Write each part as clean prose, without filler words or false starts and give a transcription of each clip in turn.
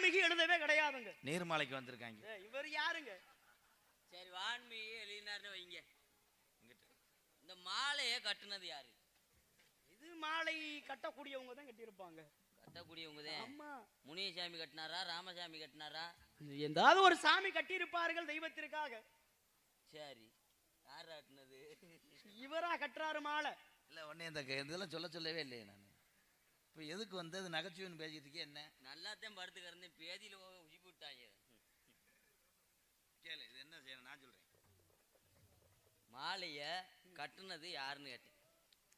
வான்மீகி எழுதவே கிடையாதுங்க. நீர்மாலைக்கு வந்திருக்காங்க. இவர் யாருங்க? சரி, வான்மீகி எழுதினார்னு வைங்க. இந்த மாலையை கட்டுனது யாரு? இது மாலை கட்டக்கூடியவங்க தான் கட்டியிருப்பாங்க. கட்டக்கூடியவங்க தான். ஆமா. முனியசாமி கட்டினாரா, ராமசாமி கட்டினாரா? ஏதாவது ஒரு சாமி கட்டியிருப்பார்கள் தெய்வத்திற்காக. சரி, யார் கட்டினது? இவரா கட்டுறாரு மாலை? இல்லை, ஒன்னே இந்த இதெல்லாம் சொல்லவே இல்லையே நான். இப்போ எதுக்கு வந்து அது நகைச்சுவைன்னு பேசிட்டு இருக்கேன்? என்ன நல்லாத்தான் படுத்துக்கிறேன், பேதியில் உச்சி விட்டாங்க. கேளு, இது என்ன செய்யணும் நான் சொல்கிறேன். மாலையை கட்டுனது யாருன்னு கேட்டேன்.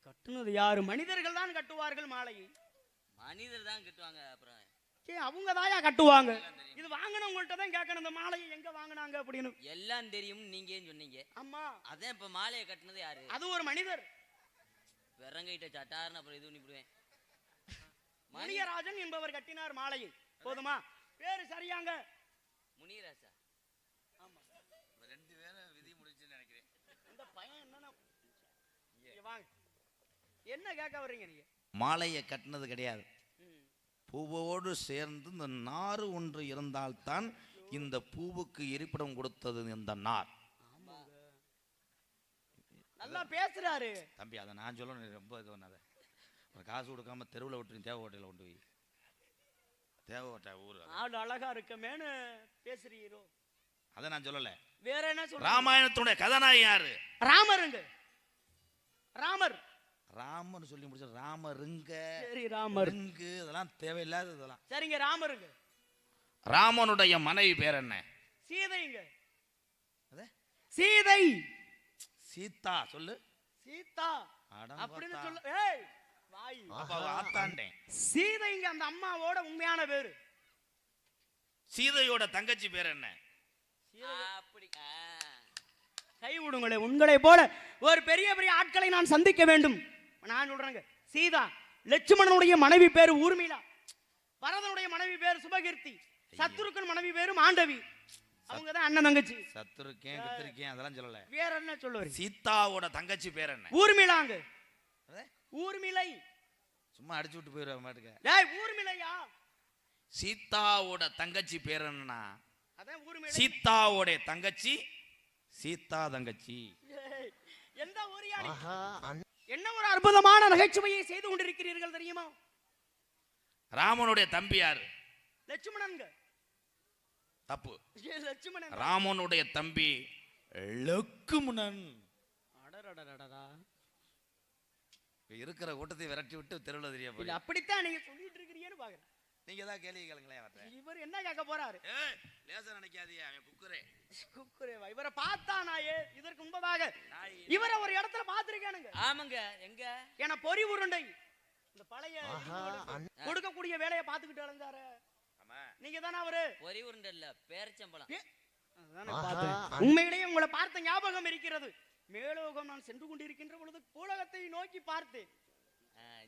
கட்டுனது யாரு? மனிதர்கள் தான் கட்டுவார்கள் மாலையை. மனிதர் தான் கட்டுவாங்க. அப்புறம் அவங்க தாயா கட்டுவாங்க. இது வாங்கினவங்கள்ட்ட தான் கேட்கணும், இந்த மாலையை எங்க வாங்கினாங்க அப்படின்னு. எல்லாம் தெரியும் நீங்க ஏன் சொன்னீங்க? ஆமா, அதான் இப்ப மாலையை கட்டினது யாரு? அது ஒரு மனிதர். வெறங்கிட்ட சட்டாருன்னு அப்புறம் இது பண்ணிவிடுவேன். முனியராஜன் என்பவர் கட்டினார் மாலையை. போதுமா? பேரு சரியாங்க? முனியராஜா. ஆமா, ரெண்டு பேரும் விதி முடிச்சுன்னு நினைக்கிறேன். இந்த பையன் என்னன்னா வாங்க, என்ன கேட்க வர்றீங்க நீங்க? மாலையை கட்டினது கிடையாது. பூவோடு சேர்ந்து இந்த நாறு ஒன்று இருந்தால்தான் இந்த பூவுக்கு இருப்பிடம் கொடுத்தது இந்த நார். நல்லா பேசுறாரு தம்பி. அதை நான் சொல்லணும், ரொம்ப இது பண்ணாத. காசு கொடுக்காம தெருவில் விட்டு தேவை ஓட்டையில் கொண்டு போய் தேவை ஓட்டை ஊர் ஆடு அழகா இருக்கமேனு பேசுறீரோ? அதை நான் சொல்லல. வேற என்ன சொல்ற? ராமாயணத்துடைய கதாநாயகன் யாரு? ராமருங்க. ராமர் ராமர் சொல்லி முடிச்ச ராமருங்க. சரி, ராமருங்க. இதெல்லாம் தேவையில்லாத இதெல்லாம். சரிங்க, ராமருங்க. ராமனுடைய மனைவி பேர் என்ன? சீதைங்க. சீதை. சீதா சொல்லு. சீதா அப்படின்னு சொல்லு. ஏய் வாய். ஆத்தாண்டேன். சீதைங்க அந்த அம்மாவோட உண்மையான பேரு. சீதையோட தங்கச்சி பேர் என்ன? அப்படி கை விடுங்களே. உங்களை போல ஒரு பெரிய பெரிய ஆட்களை நான் சந்திக்க வேண்டும். நான் சொல்றேங்க, சீதா. லட்சுமணனுடைய மனைவி பேரு ஊர்மிளா. பரதனுடைய மனைவி பேரு சுபகீர்த்தி. சத்ருக்கன் மனைவி பேரு மாண்டவி. அவங்க தான் அண்ணன் தங்கச்சி. சத்ருக்கேன் கத்திருக்கேன் அதெல்லாம் சொல்லல. வேற என்ன சொல்லுவாரு? சீதாவோட தங்கச்சி பேர் என்ன? ஊர்மிளாங்க. ஊர்மிளை. சும்மா அடிச்சு விட்டு போயிடுவா மாட்டுக்க. டேய், ஊர்மிளையா? சீதாவோட தங்கச்சி பேர் என்னன்னா அதான் ஊர்மிளை. சீதாவோட தங்கச்சி சீதா தங்கச்சி. எந்த ஊரியாளி? என்ன ஒரு அற்புதமான நகைச்சுவையை செய்து கொண்டிருக்கிறீர்கள் தெரியுமா? ராமனுடைய தம்பி யாரு? லட்சுமணன்ங்க. தப்பு. லட்சுமணன். ராமனுடைய தம்பி லக்குமணன். அடடடடடா. இருக்கிற கூட்டத்தை விரட்டி விட்டு தெருவில் தெரிய போய் அப்படித்தான் நீங்க சொல்லிட்டு இருக்கிறீங்கன்னு பாக்குறேன். நீங்க தான் கேள்வி கேளுங்களேன். இவர் என்ன கேட்க போறாரு? லேசா நினைக்காதீங்க, அவன் குக்குரே. குக்குரேவா? இவரை பார்த்தா நாயே இதற்கு முன்பதாக இவரை ஒரு இடத்துல பாத்திருக்கேனுங்க. ஆமாங்க. எங்க? ஏன்னா பொறி உருண்டை இந்த பழைய கொடுக்கக்கூடிய வேலையை பார்த்துக்கிட்டு அலைஞ்சாரு. நீங்க தானே அவரு? பொறி உருண்டை இல்ல, பேரச்சம்பளம். உண்மையிலேயே உங்களை பார்த்த ஞாபகம் இருக்கிறது. மேலோகம் நான் சென்று கொண்டிருக்கின்ற பொழுது பூலகத்தை நோக்கி பார்த்தேன்.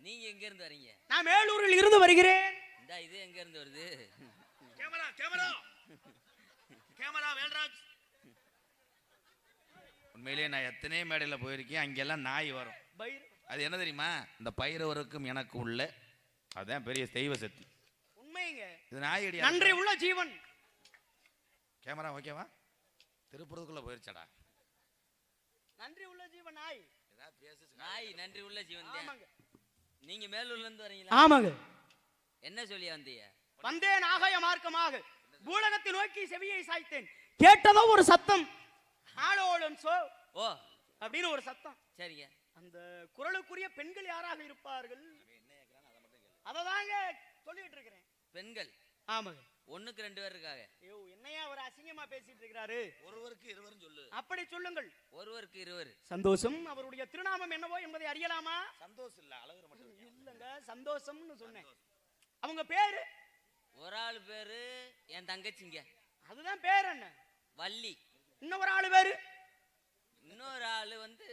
நீங்க எங்க இருந்து வரீங்க? நான் மேலூரில் இருந்து வருகிறேன். இந்த இது எங்க இருந்து வருது? Camera camera camera Velraj. உண்மையிலேயே நான் எத்தனை மேடையில் போயிருக்கேன், அங்கெல்லாம் நாய் வரும். அது என்ன தெரியுமா? இந்த பைரவருக்கும் எனக்கு உள்ள அதான் பெரிய தெய்வ சக்தி. உண்மைங்க. இது நாய் அடி. நன்றி உள்ள ஜீவன். கேமரா ஓகேவா? திருப்புறதுக்குள்ள போயிருச்சடா. நன்றி உள்ள ஜீவன் நாய். நாய் நன்றி உள்ள ஜீவன். நீங்க மேலூர்ல இருந்து வரீங்களா? ஆமாங்க. என்ன சொல்லியா வந்தீங்க? வந்தேன் ஆகாய மார்க்கமாக, பூலகத்தை நோக்கி செவியை சாய்த்தேன். கேட்டதோ ஒரு சத்தம், ஆளோடும் சோ ஓ அப்படின்னு ஒரு சத்தம். சரிங்க. அந்த குரலுக்குரிய பெண்கள் யாராக இருப்பார்கள்? அததாங்க சொல்லிட்டு இருக்கிறேன். பெண்கள்? ஆமாங்க. ஒண்ணுக்கு 2 பேர் இருக்காங்க. ஐயோ, என்னையா அவர் அசிங்கமா பேசிட்டு இருக்கிறாரு? ஒருவருக்கு இருவரும் சொல்லு. அப்படி சொல்லுங்கள். ஒருவருக்கு 2 சந்தோஷம். அவருடைய திருநாமம் என்னவோ என்பதை அறியலாமா? சந்தோஷம் இல்ல, அழகு மட்டும் இல்லங்க, சந்தோஷம்னு சொன்னேன். அவங்க பேரு? ஒரு ஆளு பேரு என் தங்கச்சிங்க. அதுதான் பேர் என்ன? வள்ளி. இன்னொரு ஆளு பேரு? இன்னொரு ஆளு வந்து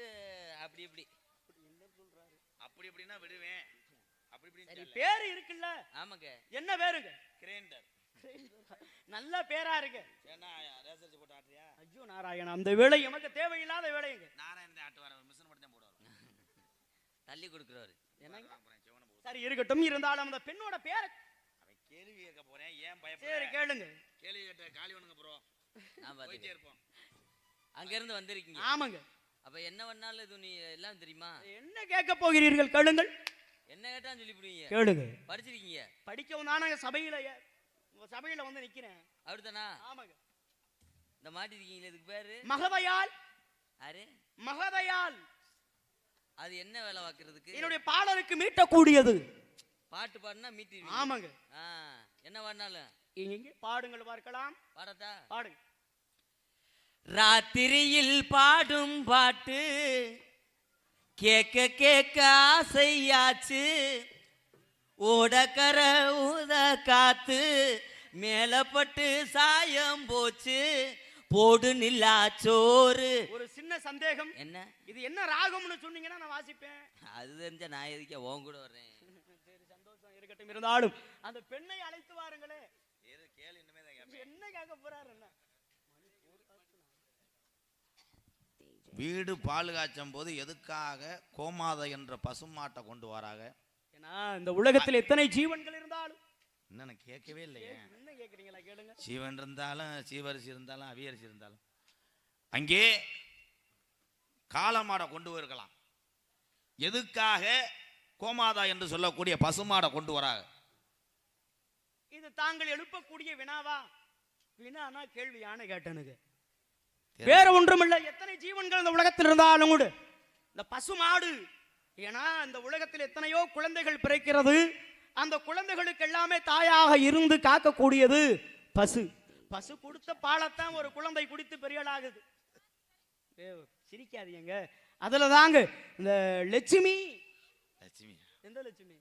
அப்படி இப்படி. அப்படி இப்படின்னா விடுவேன். அப்படி இப்படி பேரு இருக்குல்ல? ஆமாங்க. என்ன பேருங்க? கிரைண்டர். நல்ல பேரா இருக்கு. ஏன்னா ரேசர்ஜ் போட்டு ஆட்றியா? ஐயோ நாராயணா, அந்த வேலை எனக்கு தேவையில்லாத வேலைங்க. நாராயணன் ஆட்டு வர மிஷின் மட்டும் தான் போடுவார். தள்ளி கொடுக்குறாரு. என்னங்க? சரி இருக்கட்டும். இருந்தாலும் அந்த பெண்ணோட பேரை அவன் கேள்வி கேட்க போறேன். ஏன் சரி பயப்படுற? கேளுங்க. கேள்வி கேட்ட காலிவனுங்க ப்ரோ. நான் போயிட்டே பார்த்துட்டேன். இருப்போம். அங்க இருந்து வந்திருக்கீங்க. ஆமாங்க. அப்ப என்ன பண்ணாலும் இது நீ எல்லாம் தெரியுமா? என்ன கேட்க போகிறீர்கள் கேளுங்கள். என்ன கேட்டான்னு சொல்லி புடுவீங்க. கேளுங்க. படிச்சிருக்கீங்க? படிக்கவும் தானே சபையில வந்து நிக்கிறேன். அப்படித்தானா? ஆமாங்க. இந்த மாட்டிருக்கீங்களே இதுக்கு பேரு மகதையால். யாரு? மகதையால். அது என்ன வேலை பார்க்கறதுக்கு? என்னுடைய பாடலுக்கு மீட்டக்கூடியது. பாட்டு பாடுனா மீட்டிடுவீங்க. ஆமாங்க. என்ன பாடினாலும் இங்க பாடுங்கள் பார்க்கலாம். பாடத்தா? பாடுங்க. ராத்திரியில் பாடும் பாட்டு கேட்க கேட்க ஆசையாச்சு, ஓடக்கர ஊத காத்து மேலப்பட்டு சாயம் போச்சு, போடு நில்லா சோறு. ஒரு சின்ன சந்தேகம். என்ன? இது என்ன ராகம்னு சொன்னீங்கன்னா நான் வாசிப்பேன். அது தெரிஞ்சா நான் எதுக்கே உன் கூட வர்றேன். சரி சந்தோஷம் இருக்கட்டும். இருந்தாலும் அந்த பெண்ணை அழைத்து வாருங்களே. கேளு இனிமே தான் என்ன கேட்க போறாரு? என்ன வீடு பால் காய்ச்சும் போது எதுக்காக கோமாதை என்ற பசுமாட்டை கொண்டு வராங்க? ஏன்னா இந்த உலகத்தில் எத்தனை ஜீவன்கள் இருந்தாலும் என்ன கேட்கவே இல்லையே. என்ன கேக்குறீங்களா? கேளுங்க. சீவன் இருந்தாலும் சீவரிசி இருந்தாலும் அவியரிசி இருந்தாலும் அங்கே காளமாடை கொண்டு போயிருக்கலாம். எதுக்காக கோமாதா என்று சொல்லக்கூடிய பசுமாடை கொண்டு வராங்க? இது தாங்கள் எழுப்பக்கூடிய வினாவா? வினானா கேள்வியான கேட்டனுங்க. வேற ஒன்றுமில்லை. எத்தனை ஜீவன்கள் இந்த உலகத்தில் இருந்தாலும் கூட இந்த பசுமாடு, ஏன்னா இந்த உலகத்தில் எத்தனையோ குழந்தைகள் பிறக்கிறது, அந்த குழந்தைகளுக்கு எல்லாமே தாயாக இருந்து காக்கக்கூடியது பசு. பசு கொடுத்த பாலத்தான் ஒரு குழந்தை குடித்து பெரியலாகுது. சிரிக்காதீங்க. அதுல தாங்க இந்த லட்சுமி. லட்சுமி எந்த லட்சுமி?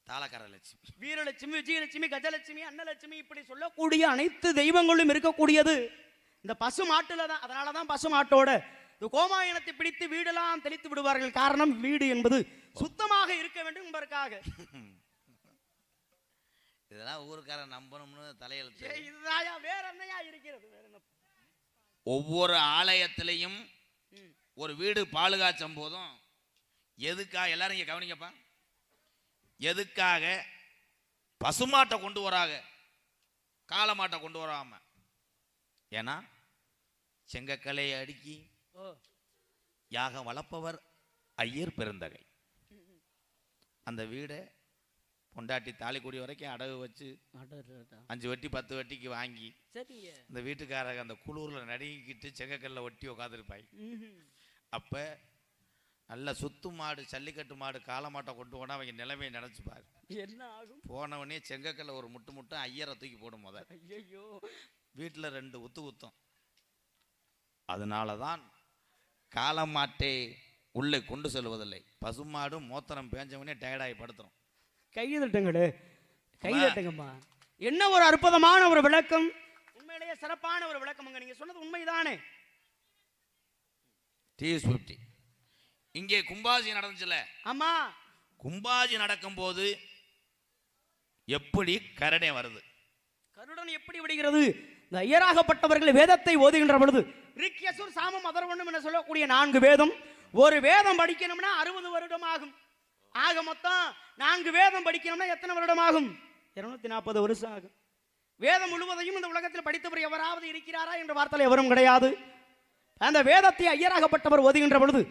தாளக்கார லட்சுமி, வீரலட்சுமி, விஜயலட்சுமி, கஜலட்சுமி, அன்னலட்சுமி, இப்படி சொல்லக்கூடிய அனைத்து தெய்வங்களும் இருக்கக்கூடியது இந்த பசு மாட்டுல தான். அதனாலதான் பசு மாட்டோட இந்த கோமாயனத்தை பிடித்து வீடெல்லாம் தெளித்து விடுவார்கள். காரணம், வீடு என்பது சுத்தமாக இருக்க வேண்டும் என்பதற்காக. இதெல்லாம் ஊருக்காரன் நம்பணும்னு தலையெழுத்து. இதுதாயா வேற என்னையா இருக்கிறது? வேற என்ன? ஒவ்வொரு ஆலயத்திலையும் ஒரு வீடு பால் காய்ச்சும் போதும் எதுக்காக, எல்லாரும் இங்க கவனிங்கப்பா, எதுக்காக பசுமாட்டை கொண்டு வராங்க, காளமாட்டை கொண்டு வராம? ஏன்னா செங்கக்கலையை அடுக்கி யாகம் வளர்ப்பவர் ஐயர் பெருந்தகை. அந்த வீடை பொண்டாட்டி தாலிக்குடி வரைக்கும் அடகு வச்சு 5 வட்டி 10 வட்டிக்கு வாங்கி அந்த வீட்டுக்காரங்க அந்த குளூரில் நடுங்கிக்கிட்டு செங்கக்கல்ல ஒட்டி உட்காந்துருப்பாய். அப்போ நல்ல சுத்து மாடு, ஜல்லிக்கட்டு மாடு, காளமாட்டை கொண்டு போனால் அவங்க நிலைமையை நினச்சிப்பாரு. என்ன ஆகும்? போனவனே செங்கக்கல்ல ஒரு முட்டு ஐயரை தூக்கி போடும். முத ஐயோ, வீட்டில் 2 ஊத்தும். அதனால தான் காளமாட்டை உள்ளே கொண்டு செல்வதில்லை. பசுமாடும் மோத்திரம் பேஞ்சவனே டயர்டாகி படுத்துரும். கைதட்டுங்களே, கைதட்டுங்கம்மா. என்ன ஒரு அற்புதமான ஒரு விளக்கம், உண்மையிலேயே சிறப்பான ஒரு விளக்கம். நீங்க சொன்னது உண்மைதானே? T50 இங்கே கும்பாஜி நடந்துச்சுல? ஆமா. கும்பாஜி நடக்கும் போது எப்படி கருணை வருது? கருடன் எப்படி விடுகிறது? இந்த ஐயராகப்பட்டவர்கள் வேதத்தை ஓதுகின்ற பொழுது ரிக்யசுர் சாமம் அதர்வண்ணும் என சொல்லக்கூடிய 4 வேதம், ஒரு வேதம் படிக்கணும்னா 60 வருடம் ஆகும். ஆக மொத்தம் 4 வேதம் படிக்கணும்னா எத்தனை வருடம் ஆகும்? 240 வருஷம் ஆகும். வேதம் முழுவதையும் இந்த உலகத்தில் படித்தவர் எவராவது இருக்கிறாரா என்ற வார்த்தையில் எவரும் கிடையாது. அந்த வேதத்தை ஐயராகப்பட்டவர் ஓதுகின்ற பொழுது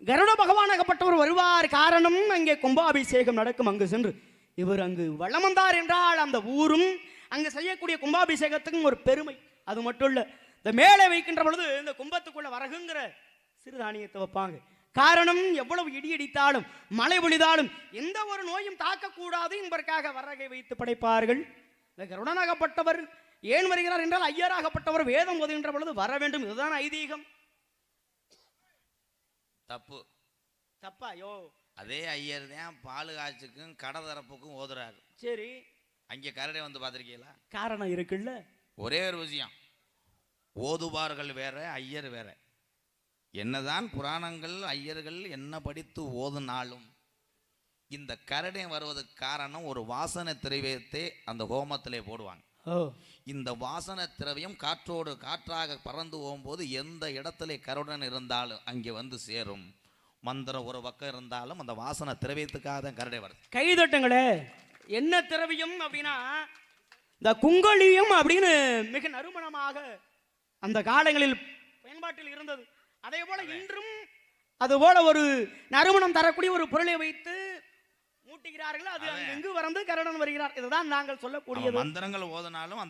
கருட பகவானாகப்பட்டவர் வருவார். காரணம், அங்கே கும்பாபிஷேகம் நடக்கும். அங்கு சென்று இவர் அங்கு வலம் வந்தார் என்றால் அந்த ஊரும் அங்கு செய்யக்கூடிய கும்பாபிஷேகத்துக்கும் ஒரு பெருமை. அது மட்டும் இல்ல, இந்த மேலே வைக்கின்ற பொழுது இந்த கும்பத்துக்குள்ள வரகுங்கிற சிறுதானியத்தை வைப்பாங்க. காரணம், எவ்வளவு இடி இடித்தாலும் மழை பொழிதாலும் எந்த ஒரு நோயும் தாக்கக்கூடாது என்பதற்காக வரகை வைத்து படைப்பார்கள். இந்த கருடனாகப்பட்டவர் ஏன் வருகிறார் என்றால் ஐயராகப்பட்டவர் வேதம் ஓதுகின்ற பொழுது வர வேண்டும். இதுதான் ஐதீகம். தப்பு. தப்பா? யோ, அதே ஐயர் தான் பால் காய்ச்சுக்கும் கடை தரப்புக்கும் ஓதுறாரு. சரி, அங்கே கரடை வந்து பார்த்துருக்கீங்களா? காரணம் இருக்குல்ல. ஒரே ஒரு விஷயம், ஓதுவார்கள் வேற, ஐயர் வேற. என்னதான் புராணங்கள் ஐயர்கள் என்ன படித்து ஓதுனாலும் இந்த கரடை வருவதற்கு காரணம், ஒரு வாசனை திரவியத்தை அந்த ஹோமத்திலே போடுவாங்க. இந்த வாசனை திரவியம் காற்றோடு காற்றாக பறந்து போகும்போது எந்த இடத்துல கருடன் இருந்தாலும் அங்கே வந்து சேரும். மந்திரம் ஒரு பக்கம் இருந்தாலும் அந்த வாசனை திரவியத்துக்காக தான் கரடை வருது. கைதட்டுங்களே. என்ன திரவியம் அப்படின்னா இந்த குங்கலியம் அப்படின்னு மிக நறுமணமாக அந்த காலங்களில் பயன்பாட்டில் இருந்தது. அதே போல இன்றும் அதுபோல ஒரு நறுமணம் தரக்கூடிய ஒரு பொருளை வைத்து மூட்டுகிறார்கள். அது அங்கு வந்து கருடன் வருகிறார். இதுதான் நாங்கள் சொல்லக்கூடியது. மந்திரங்கள் ஓதனாலும் அந்த